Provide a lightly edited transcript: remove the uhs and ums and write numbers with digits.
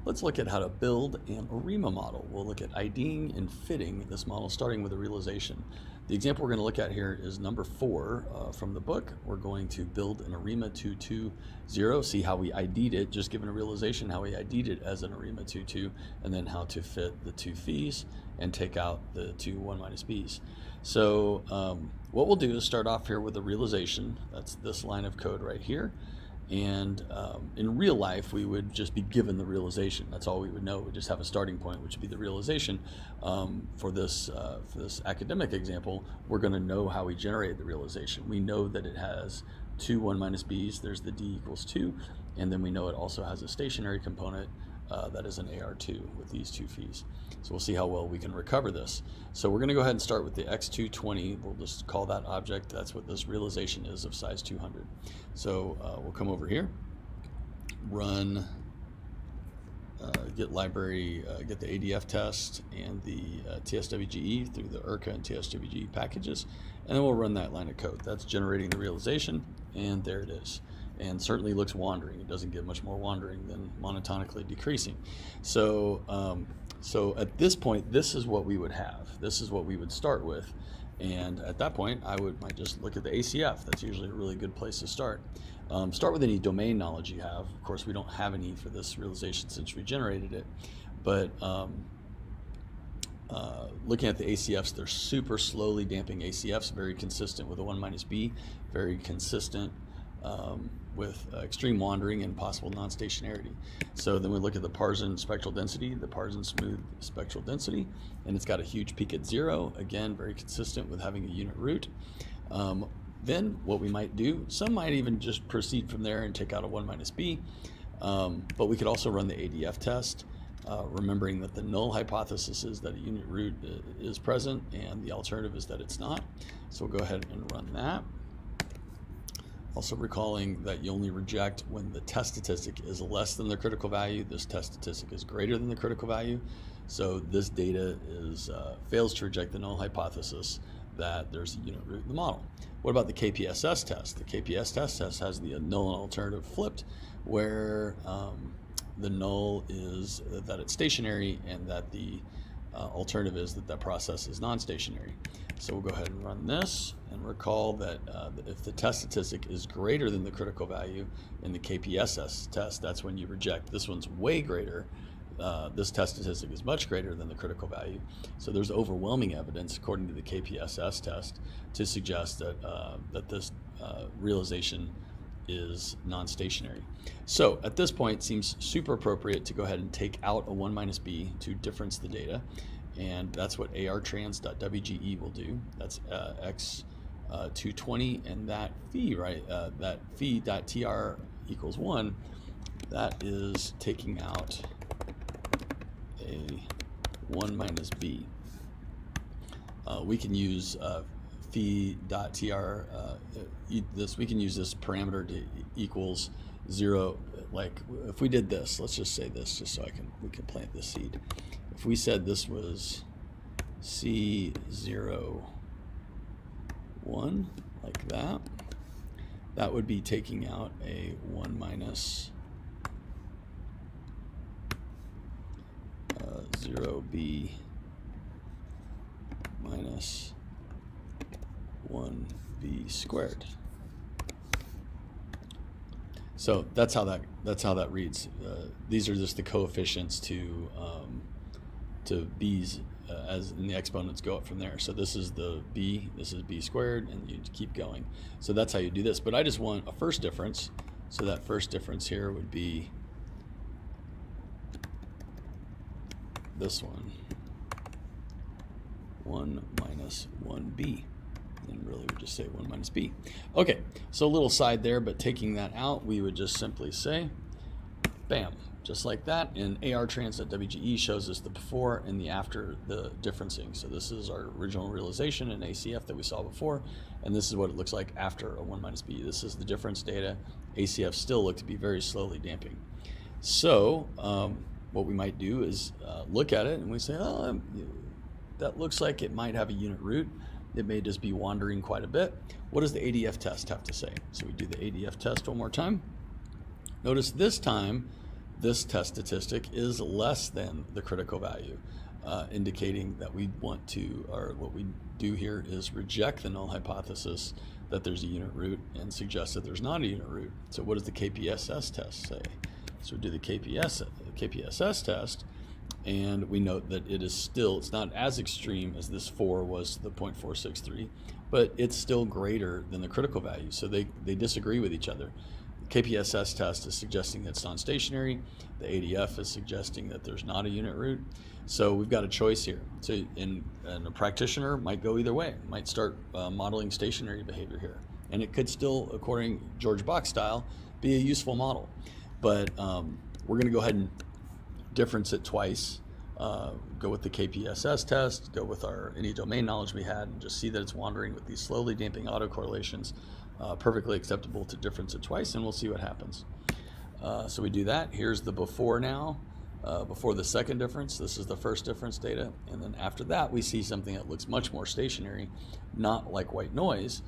let's look at how to build an ARIMA model. We'll look at IDing and fitting this model, starting with a realization. The example we're going to look at here is number 4 from the book. We're going to build an ARIMA 220, see how we ID'd it, just given a realization, how we ID'd it as an ARIMA 22, and then how to fit the 2 fees and take out the 2 1 minus b's. So what we'll do is start off here with a realization. That's this line of code right here. And in real life, we would just be given the realization. That's all we would know. We'd just have a starting point, which would be the realization. For this academic example, we're going to know how we generated the realization. We know that it has 2 1 minus b's. There's the d equals 2. And then we know it also has a stationary component that is an AR2 with these 2 fees. So we'll see how well we can recover this. So we're going to go ahead and start with the x220. We'll just call that object. That's what this realization is of size 200. So we'll come over here, run get library, get the ADF test and the TSWGE through the IRCA and TSWGE packages, and then we'll run that line of code. That's generating the realization, and there it is. And certainly looks wandering. It doesn't get much more wandering than monotonically decreasing. So, so at this point, this is what we would have. This is what we would start with. And at that point, I might just look at the ACF. That's usually a really good place to start. Start with any domain knowledge you have. Of course, we don't have any for this realization since we generated it. But looking at the ACFs, they're super slowly damping ACFs, very consistent with a 1 minus b, very consistent with extreme wandering and possible non-stationarity. So then we look at the Parson spectral density, the Parson smooth spectral density, and it's got a huge peak at 0, again, very consistent with having a unit root. Then what we might do, some might even just proceed from there and take out a 1 minus b, but we could also run the ADF test, remembering that the null hypothesis is that a unit root is present and the alternative is that it's not. So we'll go ahead and run that. Also recalling that you only reject when the test statistic is less than the critical value. This test statistic is greater than the critical value. So this data fails to reject the null hypothesis that there's a unit root in the model. What about the KPSS test? The KPSS test has the null and alternative flipped, where the null is that it's stationary and that the alternative is that that process is non-stationary. So we'll go ahead and run this and recall that if the test statistic is greater than the critical value in the KPSS test, that's when you reject. This one's way greater. This test statistic is much greater than the critical value. So there's overwhelming evidence, according to the KPSS test, to suggest that, that this realization is non-stationary. So at this point, it seems super appropriate to go ahead and take out a 1 minus b to difference the data. And that's what artrans.wge will do. That's x220, and that phi, right? That phi.tr equals 1. That is taking out a 1 minus b. We can use phi.tr. We can use this parameter to equals 0. Like if we did this, let's just say this, just so we can plant this seed. If we said this was C0, 1, like that, that would be taking out a 1 minus 0b minus 1b squared. So that's how that reads. These are just the coefficients to b's as in the exponents go up from there. So this is the b, this is b squared, and you keep going. So that's how you do this. But I just want a first difference. So that first difference here would be this one, 1 minus 1b. And really we just say 1 minus b. Okay, so a little side there, but taking that out, we would just simply say, bam, just like that. And artrans.wge shows us the before and the after the differencing. So this is our original realization in ACF that we saw before, and this is what it looks like after a 1 minus b. This is the difference data. ACF still look to be very slowly damping. So what we might do is look at it and we say, oh, that looks like it might have a unit root. It may just be wandering quite a bit. What does the ADF test have to say? So we do the ADF test one more time. Notice this time this test statistic is less than the critical value, indicating that we want to, or what we do here is reject the null hypothesis that there's a unit root and suggest that there's not a unit root. So what does the KPSS test say? So we do the KPSS test, and we note that it's not as extreme as this 4 was, the 0.463, but it's still greater than the critical value. So they disagree with each other. The KPSS test is suggesting that it's non-stationary. The ADF is suggesting that there's not a unit root. So we've got a choice here. So and a practitioner might go either way, might start modeling stationary behavior here. And it could still, according George Bach style, be a useful model. But we're going to go ahead and difference it twice. Go with the KPSS test, go with any domain knowledge we had, and just see that it's wandering with these slowly damping autocorrelations. Perfectly acceptable to difference it twice, and we'll see what happens. So we do that. Here's the before now, before the second difference. This is the first difference data. And then after that, we see something that looks much more stationary, not like white noise,